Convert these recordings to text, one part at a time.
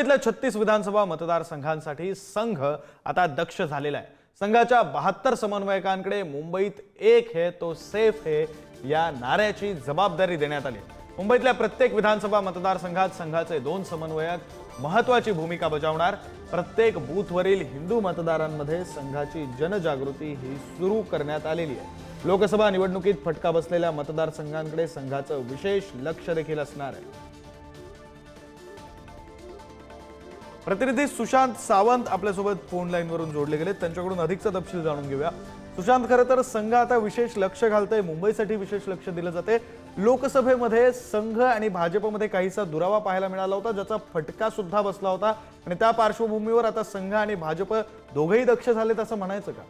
मुंबईतल्या 36 विधानसभा मतदारसंघांसाठी संघ आता दक्ष झालेला आहे। संघाच्या 72 समन्वयकांकडे मुंबईत एक है तो सेफ है या नाऱ्याची जबाबदारी देण्यात आली। मुंबईतल्या प्रत्येक विधानसभा मतदारसंघात संघाचे 2 समन्वयक महत्त्वाची भूमिका बजावणार। प्रत्येक बूथवरील हिंदू मतदारांमध्ये संघाची जनजागृती ही सुरू करण्यात आलेली आहे। लोकसभा निवडणुकीत फटका बसलेल्या मतदारसंघांकडे संघाचं विशेष लक्ष देखील असणार आहे। प्रतिनिधी सुशांत सावंत आपल्यासोबत फोन लाईनवरून जोडले गेले, त्यांच्याकडून अधिकचा तपशील जाणून घेऊया। सुशांत, खरं तर संघ आता विशेष लक्ष घालतोय, मुंबईसाठी विशेष लक्ष दिलं जाते। लोकसभेमध्ये संघ आणि भाजपमध्ये काहीसा दुरावा पाहायला मिळाला होता, ज्याचा फटका सुद्धा बसला होता आणि त्या पार्श्वभूमीवर आता संघ आणि भाजप दोघेही दक्ष झालेत असं म्हणायचं का?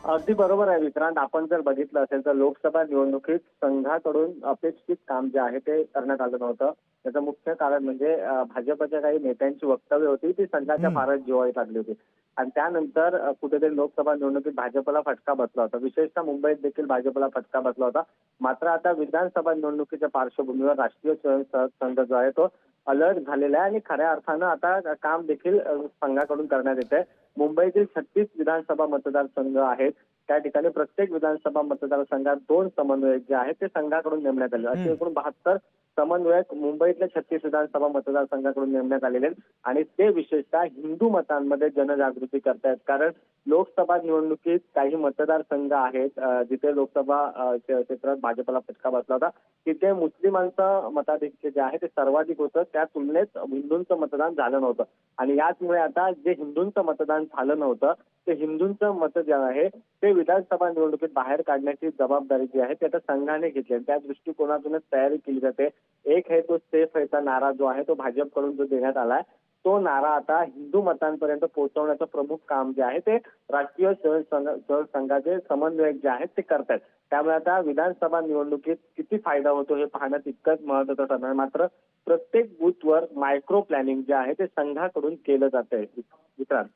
अगदी बरोबर आहे विक्रांत। आपण जर बघितलं असेल तर लोकसभा निवडणुकीत संघाकडून अपेक्षित काम जे आहे ते करण्यात आलं नव्हतं। त्याचं मुख्य कारण म्हणजे भाजपच्या काही नेत्यांची वक्तव्य होती ती संघाच्या फारच जिव्हाळीत लागली होती आणि त्यानंतर कुठेतरी लोकसभा निवडणुकीत भाजपला फटका बसला होता। विशेषतः मुंबईत देखील भाजपला फटका बसला होता। मात्र आता विधानसभा निवडणुकीच्या पार्श्वभूमीवर राष्ट्रीय स्वयंसेवक संघ जो आहे तो अलर्ट झालेला आहे आणि खऱ्या अर्थानं आता काम देखील संघाकडून करण्यात येते। मुंबईतील 36 विधानसभा मतदारसंघ आहेत, त्या ठिकाणी प्रत्येक विधानसभा मतदारसंघात 2 समन्वयक जे आहेत ते संघाकडून नेमण्यात आले। असे एकूण 72 समन्वयक मुंबईतल्या 36 विधानसभा मतदारसंघाकडून नेमण्यात आलेले आहेत आणि ते विशेषतः हिंदू मतांमध्ये जनजागृती करतायत। कारण लोकसभा निवडणुकीत काही मतदारसंघ आहेत जिथे लोकसभा क्षेत्रात भाजपला फटका बसला होता, तिथे मुस्लिमांचं मताधिक्य जे आहे ते सर्वाधिक होतं, त्या तुलनेत हिंदूंचं मतदान झालं नव्हतं आणि याचमुळे आता जे हिंदूंचं मतदान झालं नव्हतं ते हिंदूंचं मत जे आहे ते विधानसभा निवडणुकीत बाहेर काढण्याची जबाबदारी जी आहे ती आता संघाने घेतली आणि त्या दृष्टिकोनातूनच तयारी केली जाते। एक है तो सेफ हैचा नारा जो आहे तो भाजपकडून जो देण्यात आलाय तो नारा आता हिंदू मतांपर्यंत पोहोचवण्याचं प्रमुख काम जे आहे ते राष्ट्रीय स्वयंसेवक संघाचे समन्वयक जे आहेत ते करतात। त्यामुळे आता विधानसभा निवडणुकीत किती फायदा होतो हे पाहणं तितकंच महत्त्वाचं ठरणार। मात्र प्रत्येक बूथवर मायक्रो प्लॅनिंग जे आहे ते संघाकडून केलं जातंय विक्रांत।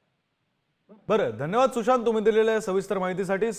बरं, धन्यवाद सुशांत, तुम्ही दिलेल्या सविस्तर माहितीसाठी।